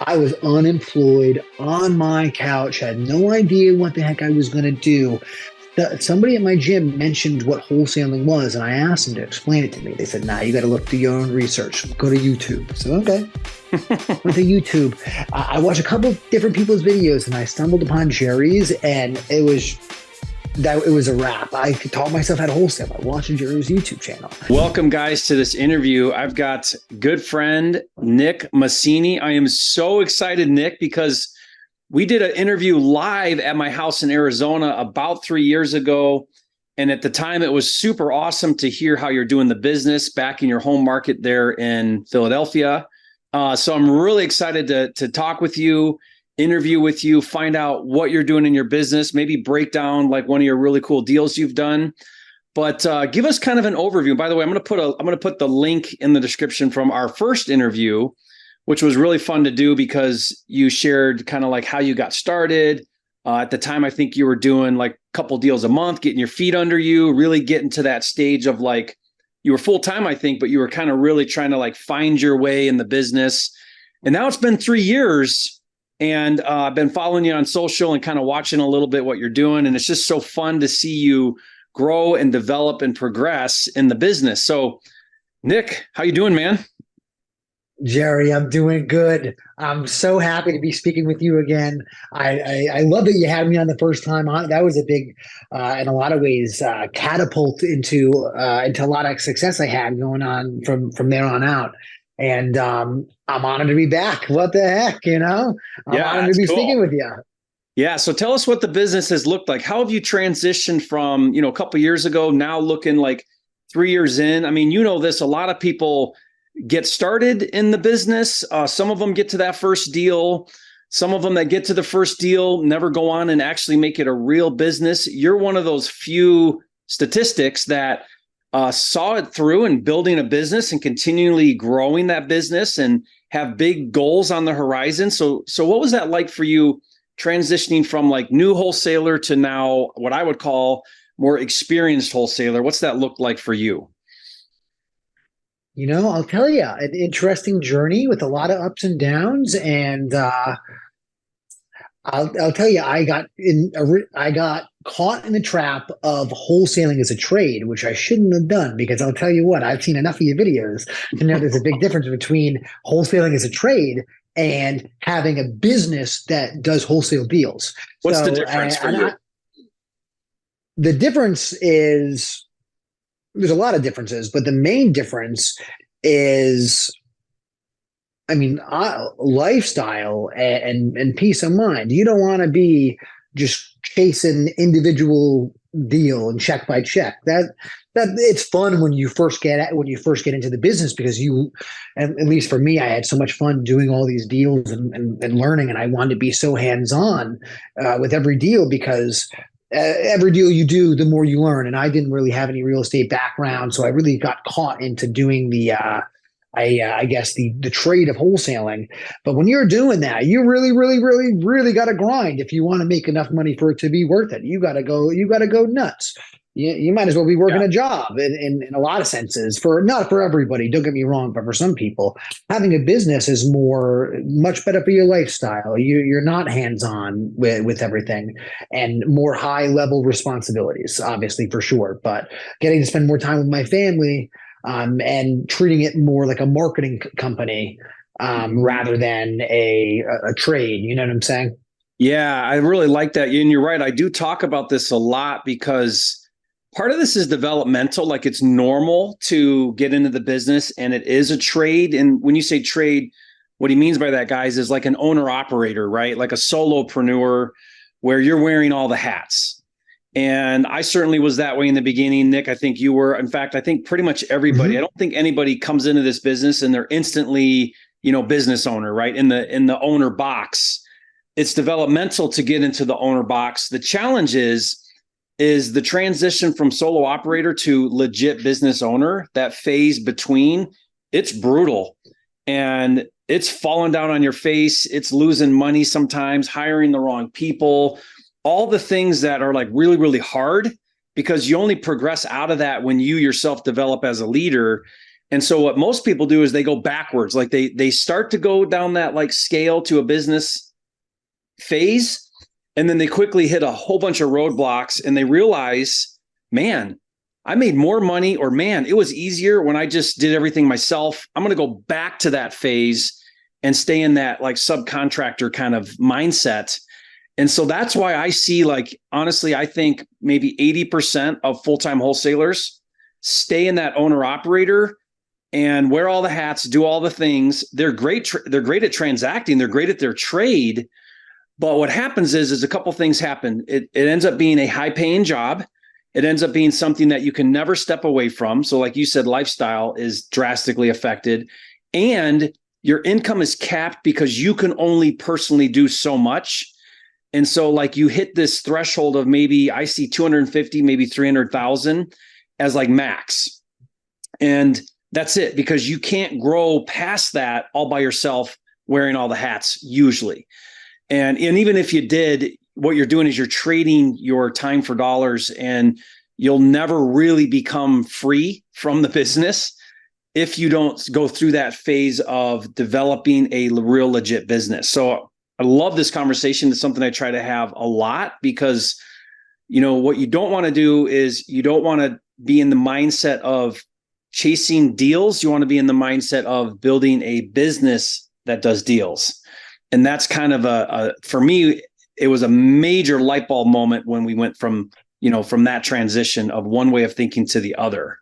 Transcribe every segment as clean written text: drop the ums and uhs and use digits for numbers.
I was unemployed on my couch, had no idea what the heck I was going to do. Somebody at my gym mentioned what wholesaling was, and I asked them to explain it to me. They said, "Nah, you got to look do your own research. Go to YouTube." So, okay. Went to YouTube. I watched a couple different people's videos, and I stumbled upon Jerry's, and it was a wrap. I taught myself how to wholesale by watching Jerry's YouTube channel. Welcome, guys, to this interview. I've got good friend Nick Massini. I am so excited, Nick, because we did an interview live at my house in Arizona about 3 years ago. And at the time, it was super awesome to hear how you're doing the business back in your home market there in Philadelphia. So I'm really excited to talk with you, interview with you, find out what you're doing in your business, maybe break down like one of your really cool deals you've done. But give us kind of an overview. By the way, I'm going to put the link in the description from our first interview, which was really fun to do because you shared kind of like how you got started. At the time, I think you were doing like a couple deals a month, getting your feet under you, really getting to that stage of like, you were full-time, I think, but you were kind of really trying to like find your way in the business. And now it's been 3 years, and I've been following you on social and kind of watching a little bit what you're doing. And it's just so fun to see you grow and develop and progress in the business. So Nick, how you doing, man? Jerry, I'm doing good. I'm so happy to be speaking with you again. I love that you had me on the first time. That was a big, in a lot of ways, catapult into a lot of success I had going on from there on out. And I'm honored to be back. What the heck, I'm honored to be speaking with you. Yeah. So tell us what the business has looked like. How have you transitioned from, a couple of years ago, now looking like 3 years in? I mean, this, a lot of people get started in the business. Some of them get to that first deal. Some of them that get to the first deal never go on and actually make it a real business. You're one of those few statistics that saw it through and building a business and continually growing that business and have big goals on the horizon. So what was that like for you transitioning from like new wholesaler to now what I would call more experienced wholesaler? What's that look like for you? I'll tell you, an interesting journey with a lot of ups and downs. And I'll tell you, I got caught in the trap of wholesaling as a trade, which I shouldn't have done, because I'll tell you what, I've seen enough of your videos to know there's a big difference between wholesaling as a trade and having a business that does wholesale deals. What's the difference for you? The difference is, there's a lot of differences, but the main difference is, lifestyle and peace of mind. You don't want to be just chasing individual deal and check by check. That it's fun when you first get into the business, because at least for me, I had so much fun doing all these deals and learning, and I wanted to be so hands-on with every deal, because every deal you do, the more you learn. And I didn't really have any real estate background, so I really got caught into doing the trade of wholesaling. But when you're doing that, you really, really, really, really got to grind if you want to make enough money for it to be worth it. You got to go nuts. You might as well be working a job in a lot of senses. Not for everybody, don't get me wrong, but for some people, having a business is much better for your lifestyle. You're not hands-on with everything, and more high-level responsibilities, obviously, for sure. But getting to spend more time with my family, and treating it more like a marketing company rather than a trade. You know what I'm saying? Yeah, I really like that. And you're right. I do talk about this a lot because part of this is developmental. Like, it's normal to get into the business, and it is a trade. And when you say trade, what he means by that, guys, is like an owner operator, right? Like a solopreneur, where you're wearing all the hats. And I certainly was that way in the beginning. Nick, I think you were. In fact, I think pretty much everybody, I don't think anybody comes into this business and they're instantly, business owner, right? In the owner box. It's developmental to get into the owner box. The challenge is the transition from solo operator to legit business owner. That phase between, it's brutal, and it's falling down on your face. It's losing money sometimes, hiring the wrong people, all the things that are like really, really hard, because you only progress out of that when you yourself develop as a leader. And so what most people do is they go backwards. Like they start to go down that like scale to a business phase, and then they quickly hit a whole bunch of roadblocks and they realize, man, I made more money, or man, it was easier when I just did everything myself. I'm going to go back to that phase and stay in that like subcontractor kind of mindset. And so that's why I see, like, honestly, I think maybe 80% of full-time wholesalers stay in that owner operator and wear all the hats, do all the things. They're great. They're great at transacting. They're great at their trade. But what happens is a couple things happen. It ends up being a high paying job. It ends up being something that you can never step away from. So like you said, lifestyle is drastically affected, and your income is capped because you can only personally do so much. And so like you hit this threshold of, maybe I see 250, maybe 300,000 as like max. And that's it, because you can't grow past that all by yourself wearing all the hats usually. And even if you did, what you're doing is you're trading your time for dollars, and you'll never really become free from the business if you don't go through that phase of developing a real legit business. So I love this conversation. It's something I try to have a lot, because, you know, what you don't want to do is you don't want to be in the mindset of chasing deals. You want to be in the mindset of building a business that does deals. And that's kind of for me, it was a major light bulb moment when we went from that transition of one way of thinking to the other.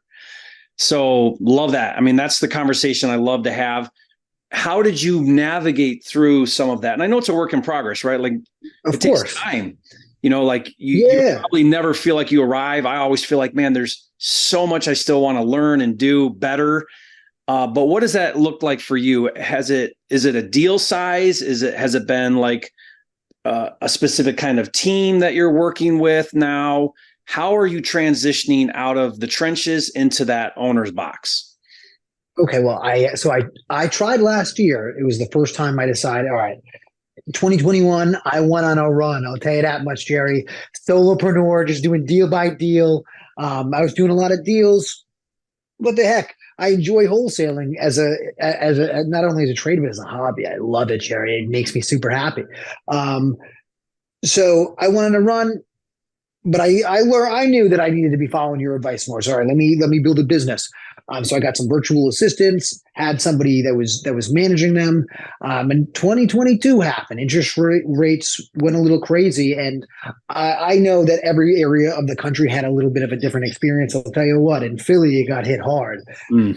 So love that. I mean, that's the conversation I love to have. How did you navigate through some of that? And I know it's a work in progress, right? Like, it takes time, like you probably never feel like you arrive. I always feel like, man, there's so much I still want to learn and do better. But what does that look like for you? Is it a deal size? Has it been like a specific kind of team that you're working with now? How are you transitioning out of the trenches into that owner's box? Okay, well, I tried last year. It was the first time I decided, all right, 2021, I went on a run. I'll tell you that much, Jerry. Solopreneur, just doing deal by deal. I was doing a lot of deals. What the heck? I enjoy wholesaling as a not only as a trade, but as a hobby. I love it, Jerry. It makes me super happy. So I went on a run, but I knew that I needed to be following your advice more. Sorry, let me build a business. So I got some virtual assistants, had somebody that was managing them. And 2022 happened. Interest rates went a little crazy, and I know that every area of the country had a little bit of a different experience. I'll tell you what, in Philly, it got hit hard.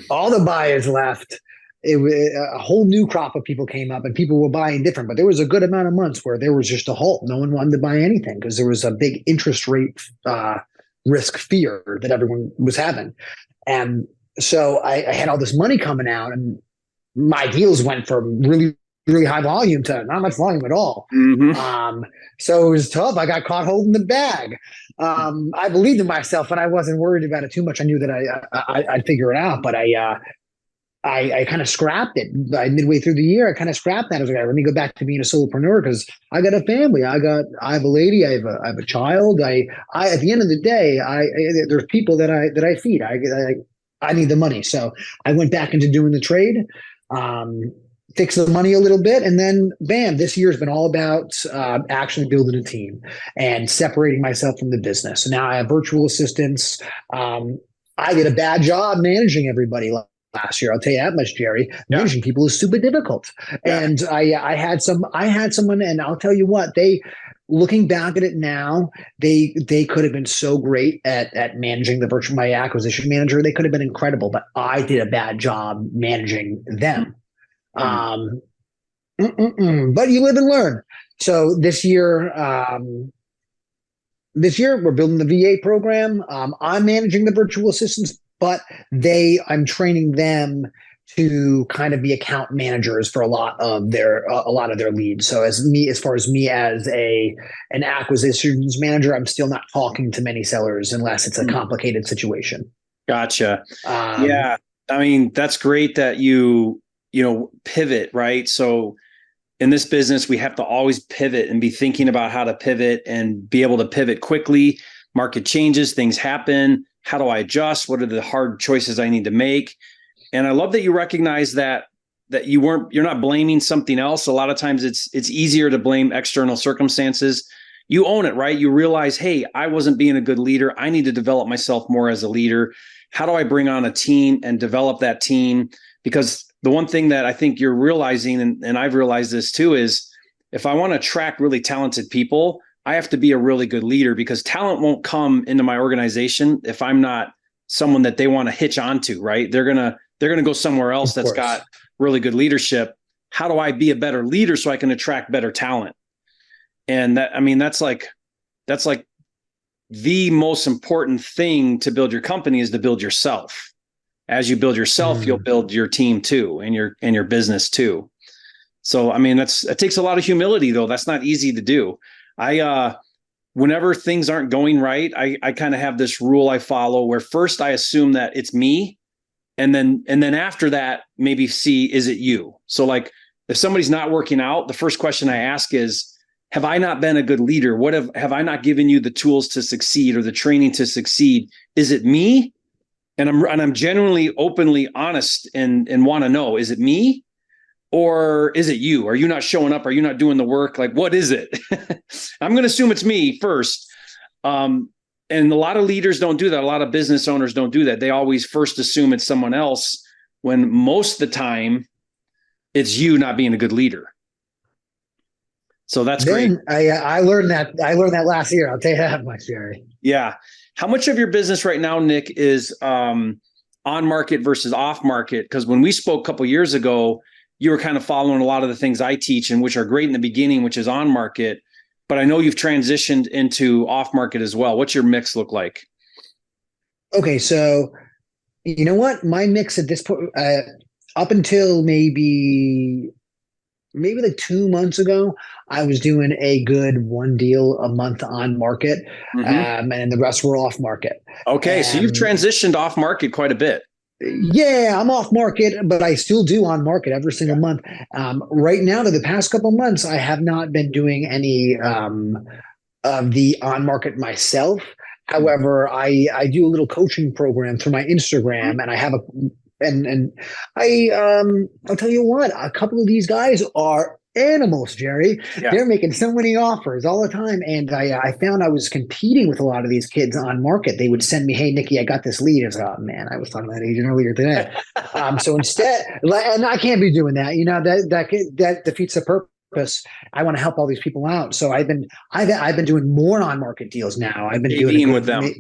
All the buyers left. A whole new crop of people came up, and people were buying different. But there was a good amount of months where there was just a halt. No one wanted to buy anything because there was a big interest rate risk fear that everyone was having. And so I had all this money coming out, and my deals went from really, really high volume to not much volume at all. So it was tough. I got caught holding the bag. I believed in myself, and I wasn't worried about it too much. I knew that I'd figure it out, but I kind of scrapped it. Midway through the year, I kind of scrapped that. I was like, let me go back to being a solopreneur, because I got a family. I have a lady. I have a child. I at the end of the day, there's people that I feed. I need the money. So I went back into doing the trade, fixed the money a little bit, and then bam, this year's been all about actually building a team and separating myself from the business. So now I have virtual assistants. I did a bad job managing everybody last year. I'll tell you that much, Jerry. Managing people is super difficult. And I had someone, and I'll tell you what, looking back at it now, they could have been so great at managing my acquisition manager. They could have been incredible, but I did a bad job managing them. But you live and learn. So this year we're building the VA program. I'm managing the virtual assistants, but I'm training them to kind of be account managers for a lot of their leads. So as far as me as an acquisitions manager, I'm still not talking to many sellers unless it's a complicated situation. Gotcha. Yeah. I mean, that's great that you pivot, right? So in this business, we have to always pivot and be thinking about how to pivot and be able to pivot quickly. Market changes, things happen. How do I adjust? What are the hard choices I need to make? And I love that you recognize that you're not blaming something else. A lot of times it's easier to blame external circumstances. You own it, right? You realize, hey, I wasn't being a good leader. I need to develop myself more as a leader. How do I bring on a team and develop that team? Because the one thing that I think you're realizing, and I've realized this too, is if I want to attract really talented people, I have to be a really good leader, because talent won't come into my organization if I'm not someone that they want to hitch onto, right? They're gonna go somewhere else that's got really good leadership. How do I be a better leader so I can attract better talent? And that's like the most important thing to build your company is to build yourself. As you build yourself, you'll build your team too, and your business too. So, it takes a lot of humility though. That's not easy to do. Whenever things aren't going right, I kind of have this rule I follow where first I assume that it's me. And then after that, maybe see, is it you? So like if somebody's not working out, the first question I ask is, have I not been a good leader? What have I not given you the tools to succeed or the training to succeed? Is it me? And I'm genuinely, openly honest and want to know, is it me? Or is it you? Are you not showing up? Are you not doing the work? Like, what is it? I'm going to assume it's me first. And a lot of leaders don't do that. A lot of business owners don't do that. They always first assume it's someone else, when most of the time it's you not being a good leader. So that's great. I learned that. I learned that last year. I'll tell you that much, Jerry. Yeah. How much of your business right now, Nick, is on market versus off market? Because when we spoke a couple of years ago, you were kind of following a lot of the things I teach, and which are great in the beginning, which is on market. But I know you've transitioned into off market as well. What's your mix look like? Okay, so you know what? My mix at this point, up until maybe like 2 months ago, I was doing a good one deal a month on market, and the rest were off market. Okay, so you've transitioned off market quite a bit. Yeah, I'm off market, but I still do on market every single month. Right now, to the past couple months, I have not been doing any of the on market myself. However, I do a little coaching program through my Instagram, and I have I'll tell you what, a couple of these guys are animals, Jerry. Yeah. They're making so many offers all the time. And I found I was competing with a lot of these kids on market. They would send me, hey, Nikki, I got this lead. I was like, oh man, I was talking to that agent earlier today. So instead, and I can't be doing that, that defeats the purpose. I want to help all these people out. So I've been doing more on market deals now. I've been doing with them,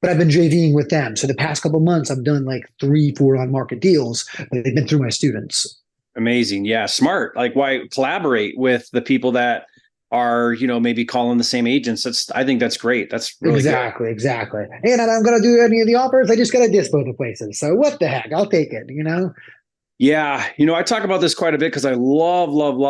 but I've been JVing with them. So the past couple of months, I've done like 3-4 on market deals, but they've been through my students. Amazing. Yeah. Smart. Like, why collaborate with the people that are, maybe calling the same agents? I think that's great. That's really exactly. good. Exactly. And I don't going to do any of the offers. I just got to diss both the places. So what the heck? I'll take it, Yeah. I talk about this quite a bit because I love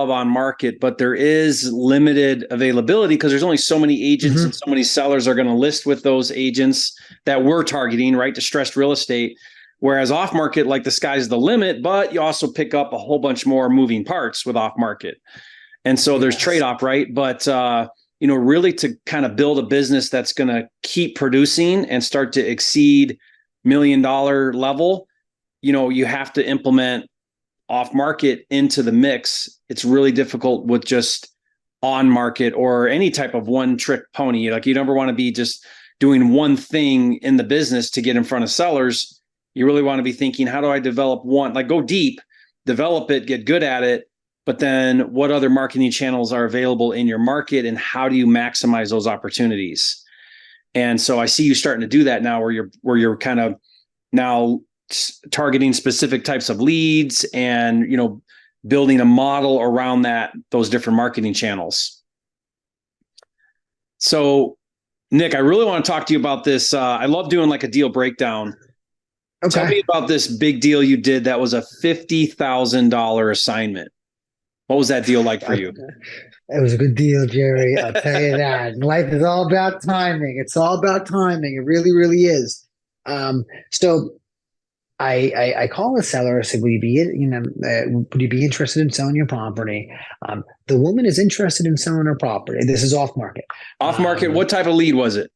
on market, but there is limited availability because there's only so many agents and so many sellers are going to list with those agents that we're targeting, right? Distressed real estate. Whereas off market, like, the sky's the limit, but you also pick up a whole bunch more moving parts with off market. And so there's trade-off, right? But, really to kind of build a business that's going to keep producing and start to exceed $1 million level, you have to implement off market into the mix. It's really difficult with just on market or any type of one trick pony. Like, you never want to be just doing one thing in the business to get in front of sellers. You really want to be thinking, how do I develop one? Like, go deep, develop it, get good at it. But then what other marketing channels are available in your market, and how do you maximize those opportunities? And so I see you starting to do that now, where you're kind of now targeting specific types of leads and, building a model around those different marketing channels. So, Nick, I really want to talk to you about this. I love doing like a deal breakdown. Okay. Tell me about this big deal you did that was a $50,000 assignment. What was that deal like for you? It was a good deal, Jerry. I'll tell you that. Life is all about timing. It's all about timing. It really, really is. So I call the seller. I said, would you be interested in selling your property? The woman is interested in selling her property. This is off market. Off market. What type of lead was it?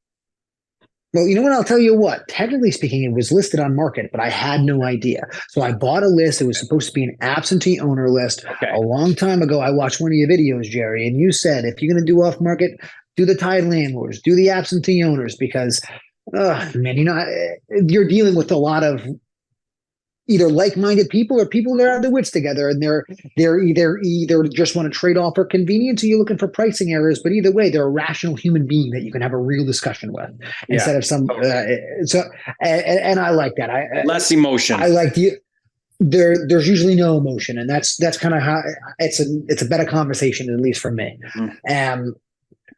Well, you know what? I'll tell you what. Technically speaking, it was listed on market, but I had no idea. So I bought a list. It was supposed to be an absentee owner list. Okay. A long time ago, I watched one of your videos, Jerry, and you said if you're going to do off market, do the tied landlords, do the absentee owners, because, man, you're dealing with a lot of either like-minded people or people that have their wits together, and they're either just want to trade off for convenience, or you're looking for pricing errors. But either way, they're a rational human being that you can have a real discussion with instead of some. And I like that. Less emotion. I like the. There's usually no emotion, and that's kind of how it's a better conversation, at least for me.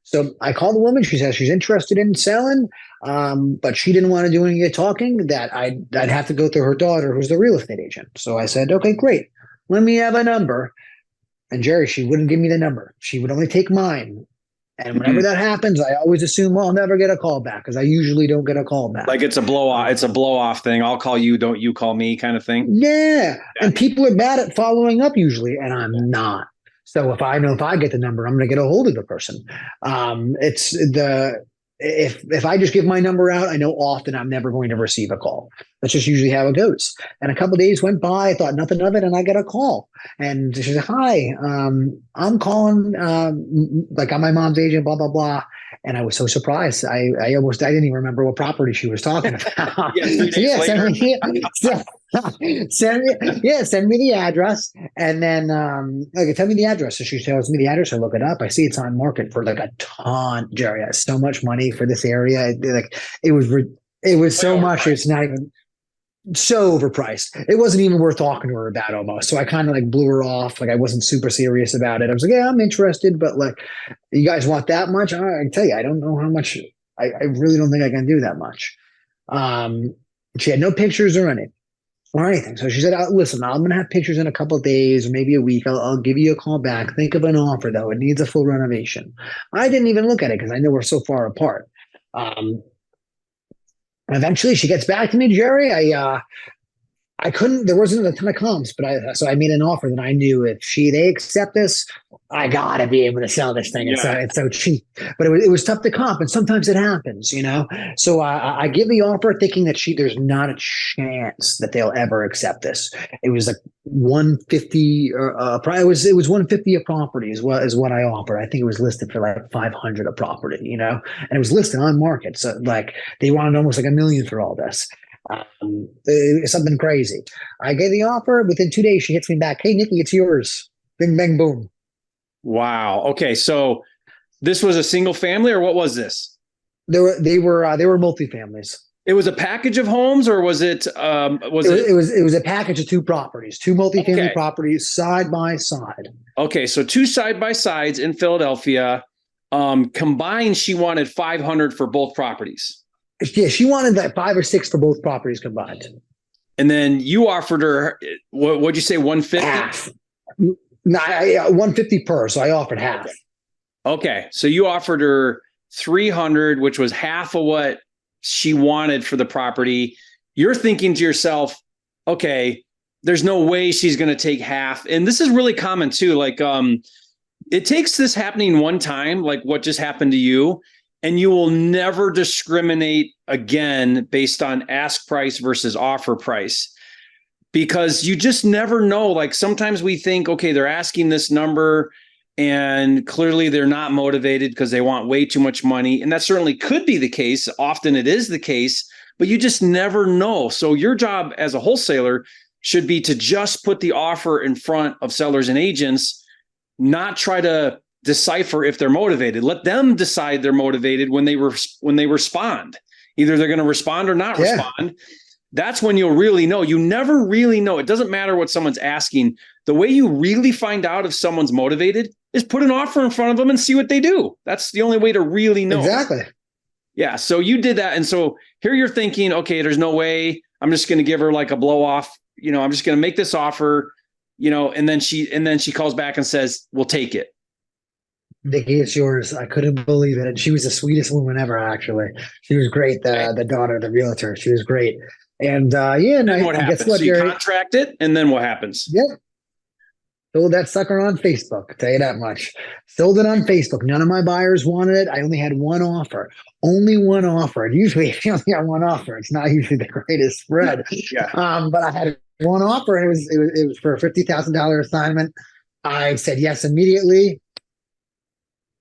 So I called the woman. She says she's interested in selling, but she didn't want to do any talking. That I'd have to go through her daughter, who's the real estate agent. So I said, okay, great. Let me have a number. And Jerry, she wouldn't give me the number. She would only take mine. And whenever that happens, I always assume, well, I'll never get a call back, because I usually don't get a call back. Like it's a blow off. It's a blow off thing. I'll call you, don't you call me, kind of thing. Yeah. And people are bad at following up usually, and I'm not. So if I get the number, I'm going to get a hold of the person. If I just give my number out, I know often I'm never going to receive a call. That's just usually how it goes. And a couple of days went by, I thought nothing of it, and I got a call. And she said, "Hi, I'm calling, like I'm my mom's agent, blah blah blah." And I was so surprised. I didn't even remember what property she was talking about. Send me the address, and then tell me the address. So she tells me the address. I look it up. I see it's on market for like a ton. Jerry, that's so much money for this area. It was so much. It's not even so overpriced. It wasn't even worth talking to her about almost. So I kind of like blew her off. Like I wasn't super serious about it. I was like, yeah, I'm interested, but like, you guys want that much? I can tell you, I don't know how much. I really don't think I can do that much. She had no pictures or anything. So she said, listen, I'm going to have pictures in a couple of days or maybe a week. I'll give you a call back. Think of an offer, though. It needs a full renovation. I didn't even look at it because I know we're so far apart. Eventually, she gets back to me, Jerry. I couldn't, there wasn't a ton of comps, but so I made an offer that I knew if they accept this, I gotta be able to sell this thing. It's so cheap, but it was tough to comp, and sometimes it happens, So I give the offer thinking that there's not a chance that they'll ever accept this. It was like 150, it was 150 a property is what I offered. I think it was listed for like 500 a property, and it was listed on market. So like they wanted almost like $1 million for all this. Something crazy. I gave the offer. Within 2 days, she hits me back. Hey, Nikki, it's yours. Bing, bang, boom. Wow. Okay. So this was a single family, or what was this? They were multifamilies. It was a package of homes, or was it? It was a package of two properties, two multifamily properties side by side. Okay. So two side by sides in Philadelphia. Combined, she wanted 500 for both properties. Yeah, she wanted that 5 or 6 for both properties combined. And then you offered her, what'd you say, 150? Half. No, 150 per, so I offered half. Okay, so you offered her 300, which was half of what she wanted for the property. You're thinking to yourself, okay, there's no way she's going to take half. And this is really common too. Like, it takes this happening one time, like what just happened to you, and you will never discriminate again based on ask price versus offer price, because you just never know. Like sometimes we think, okay, they're asking this number and clearly they're not motivated because they want way too much money. And that certainly could be the case. Often it is the case, but you just never know. So your job as a wholesaler should be to just put the offer in front of sellers and agents, not try to decipher if they're motivated. Let them decide they're motivated when they respond. Either they're going to respond or not respond. That's when you'll really know. You never really know. It doesn't matter what someone's asking. The way you really find out if someone's motivated is put an offer in front of them and see what they do. That's the only way to really know. Exactly. Yeah. So you did that. And so here you're thinking, okay, there's no way. I'm just going to give her like a blow off. I'm just going to make this offer, and then she calls back and says, we'll take it. Nikki, it's yours. I couldn't believe it. And she was the sweetest woman ever, actually. She was great. The daughter of the realtor. She was great. And what happens? guess what, so you contract it, and then what happens? Yeah. Sold that sucker on Facebook. I'll tell you that much. Sold it on Facebook. None of my buyers wanted it. I only had one offer. Only one offer. And usually, if you only got one offer, it's not usually the greatest spread. Yeah. But I had one offer, and it was for a $50,000 assignment. I said yes immediately.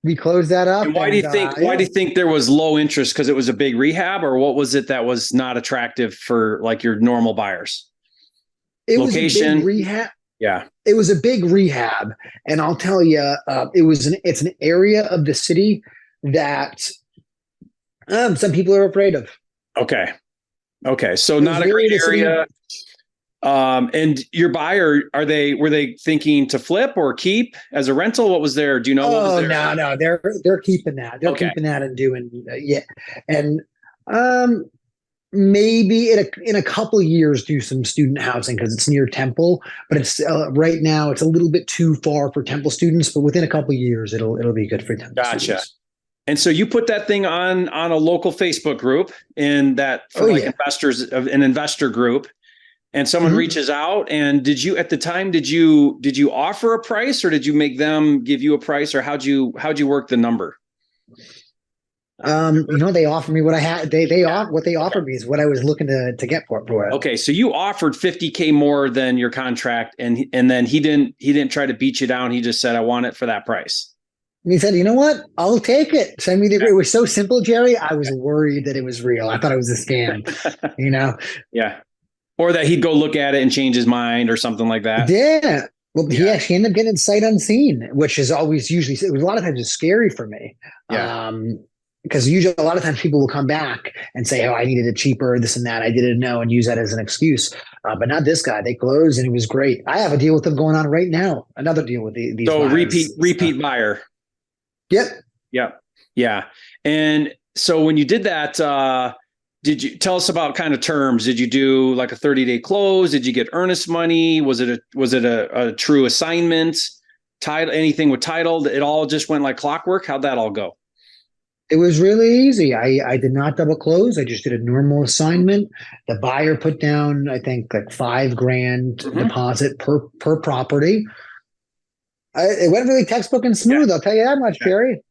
We closed that up. And why do you think there was low interest? Because it was a big rehab, or what was it that was not attractive for like your normal buyers? It Location, was a big rehab. Yeah, it was a big rehab, and I'll tell you, it's an area of the city that some people are afraid of. Okay, so not a great area. And your buyer, were they thinking to flip or keep as a rental? What was there? Do you know? Oh, no, they're keeping that. They're keeping that and doing and maybe in a couple of years do some student housing because it's near Temple, but it's right now it's a little bit too far for Temple students. But within a couple of years, it'll be good for Temple students. And so you put that thing on a local Facebook group in that for investors of an investor group. And someone reaches out, and did you offer a price, or did you make them give you a price, or how'd you work the number? They offered me what I had. What they offered me is what I was looking to get for it. Okay, so you offered $50K more than your contract, and then he didn't try to beat you down. He just said, "I want it for that price." And he said, "You know what? I'll take it." So, I mean, it was so simple, Jerry. I was worried that it was real. I thought it was a scam. Yeah. Or that he'd go look at it and change his mind or something like that. Yeah. Well, he actually ended up getting sight unseen, which is always usually, it was a lot of times it's scary for me. Yeah. Because usually a lot of times people will come back and say, "Oh, I needed it cheaper, this and that. I didn't know," and use that as an excuse. But not this guy. They closed and it was great. I have a deal with them going on right now. Another deal with these. So repeat buyer. Yep. Yeah. And so when you did that, did you tell us about kind of terms? Did you do like a 30-day close? Did you get earnest money? Was it a true assignment? Title, anything with title? It all just went like clockwork? How'd that all go? It was really easy. I did not double close. I just did a normal assignment. The buyer put down, I think, like $5,000 deposit per property. It went really textbook and smooth. I'll tell you that much, Jerry.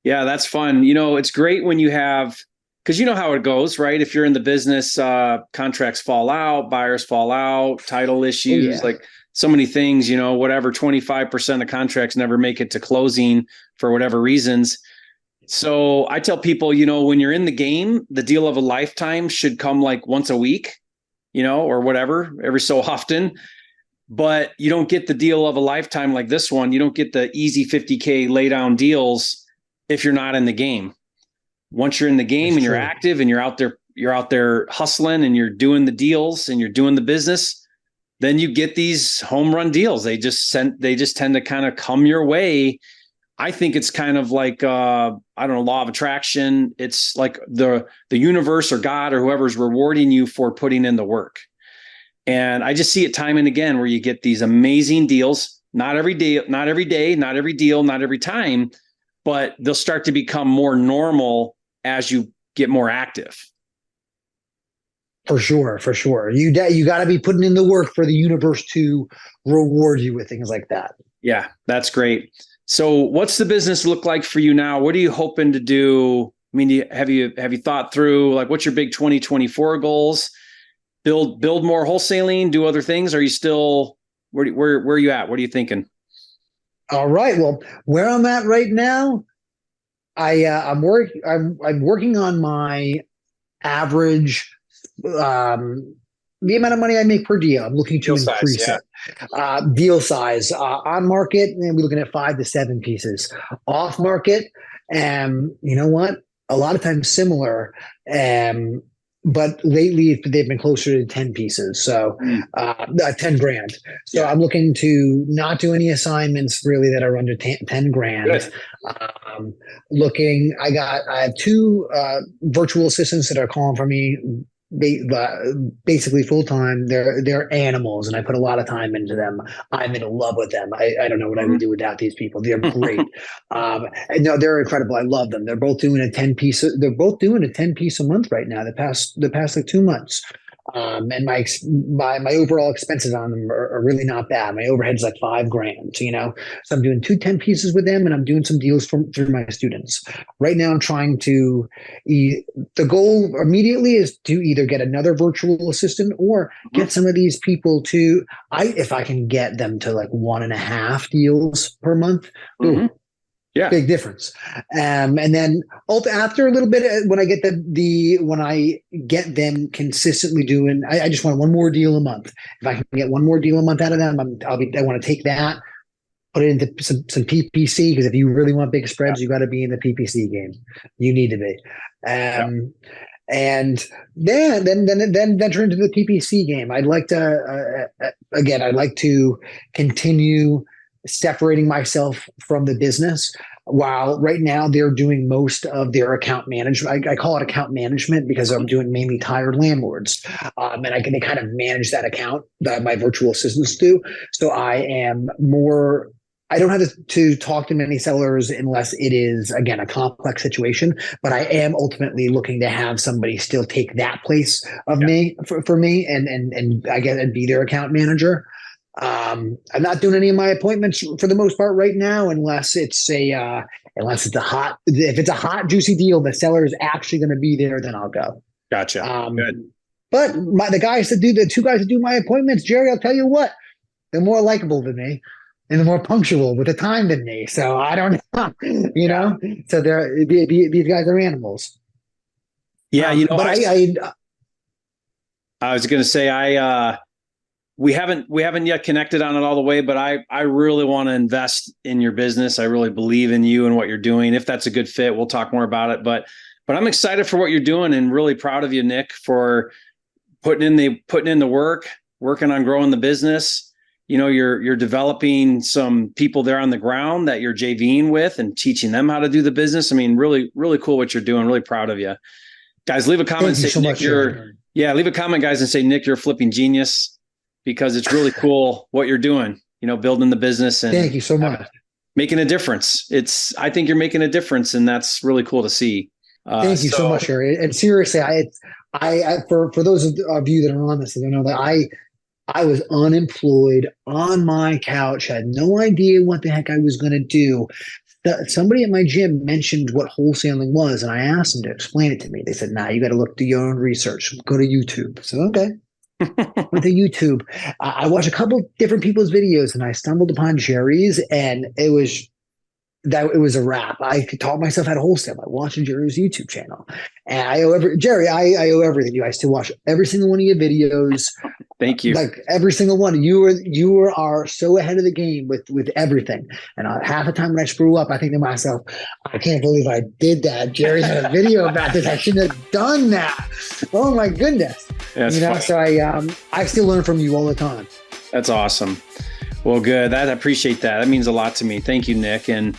Yeah, that's fun. It's great when you have, because you know how it goes, right? If you're in the business, contracts fall out, buyers fall out, title issues, like so many things, whatever, 25% of contracts never make it to closing for whatever reasons. So I tell people, when you're in the game, the deal of a lifetime should come like once a week, or whatever, every so often. But you don't get the deal of a lifetime like this one. You don't get the easy 50K lay down deals if you're not in the game. Once you're in the game and you're active and you're out there hustling and you're doing the deals and you're doing the business, then you get these home run deals. They just tend to kind of come your way. I think it's kind of like, law of attraction. It's like the universe or God or whoever's rewarding you for putting in the work. And I just see it time and again where you get these amazing deals, not every day, not every deal, not every time, but they'll start to become more normal as you get more active. For sure. You got to be putting in the work for the universe to reward you with things like that. Yeah, that's great. So what's the business look like for you now? What are you hoping to do? I mean, have you thought through like what's your big 2024 goals? Build more wholesaling, do other things? Are you still where are you at? What are you thinking? All right. Well, where I'm at right now, I'm working on my average the amount of money I make per deal. I'm looking to increase it. Deal size on market, and we're looking at 5 to 7 pieces. Off market, and you know what? A lot of times similar, but lately they've been closer to 10 pieces. So 10 grand. So I'm looking to not do any assignments really that are under 10 grand. Good. I have 2 virtual assistants that are calling for me. Basically full time. They're animals, and I put a lot of time into them. I'm in love with them. I don't know what I would do without these people. They're great. And no, they're incredible. I love them. They're both doing a 10 piece. They're both doing a 10 piece a month right now. The past like 2 months. And my overall expenses on them are really not bad. My overhead's like $5,000, so I'm doing 2 10 pieces with them, and I'm doing some deals through my students. Right now, I'm trying to, the goal immediately is to either get another virtual assistant or get some of these people to, if I can get them to like 1.5 deals per month. Mm-hmm. Yeah. Big difference. And then after a little bit, when I get when I get them consistently doing, I just want one more deal a month. If I can get one more deal a month out of them, I want to take that, put it into some PPC, because if you really want big spreads, you got to be in the PPC game. You need to be. And then venture into the PPC game. I'd like to, I'd like to continue separating myself from the business, while right now they're doing most of their account management. I call it account management because I'm doing mainly tired landlords, and they kind of manage that account that my virtual assistants do. So I don't have to talk to many sellers unless it is, again, a complex situation, but I am ultimately looking to have somebody still take that place of me for me, and I guess, and be their account manager. I'm not doing any of my appointments for the most part right now, unless it's a if it's a hot, juicy deal, the seller is actually going to be there, then I'll go. Gotcha. Good. But the two guys that do my appointments, Jerry, I'll tell you what, they're more likable than me and they're more punctual with the time than me. So I don't know, so these guys are animals. Yeah. But I was going to say, we haven't yet connected on it all the way, but I really want to invest in your business. I really believe in you and what you're doing. If that's a good fit, we'll talk more about it. But I'm excited for what you're doing, and really proud of you, Nick, for putting in the work, working on growing the business. You're developing some people there on the ground that you're JVing with and teaching them how to do the business. I mean, really, really cool what you're doing. Really proud of you. Guys, leave a comment. Thank you so much, leave a comment, guys, and say, Nick, you're a flipping genius. Because it's really cool what you're doing, building the business, and thank you so much, making a difference. I think you're making a difference, and that's really cool to see. Thank you so much, Harry. And seriously, for those of you that are on this, I know that I was unemployed on my couch, had no idea what the heck I was going to do. Somebody at my gym mentioned what wholesaling was, and I asked them to explain it to me. They said, "Nah, you got to do your own research. Go to YouTube." So okay. Went to YouTube. I watched a couple different people's videos, and I stumbled upon Jerry's, and it was a wrap. I could taught myself how to wholesale by watching Jerry's YouTube channel, and I owe everything to you. I still watch every single one of your videos. Thank you. Like every single one. You are so ahead of the game with everything. And half the time when I screw up, I think to myself, I can't believe I did that. Jerry had a video about this. I shouldn't have done that. Oh my goodness. That's funny. So I still learn from you all the time. That's awesome. Well, good. I appreciate that. That means a lot to me. Thank you, Nick. And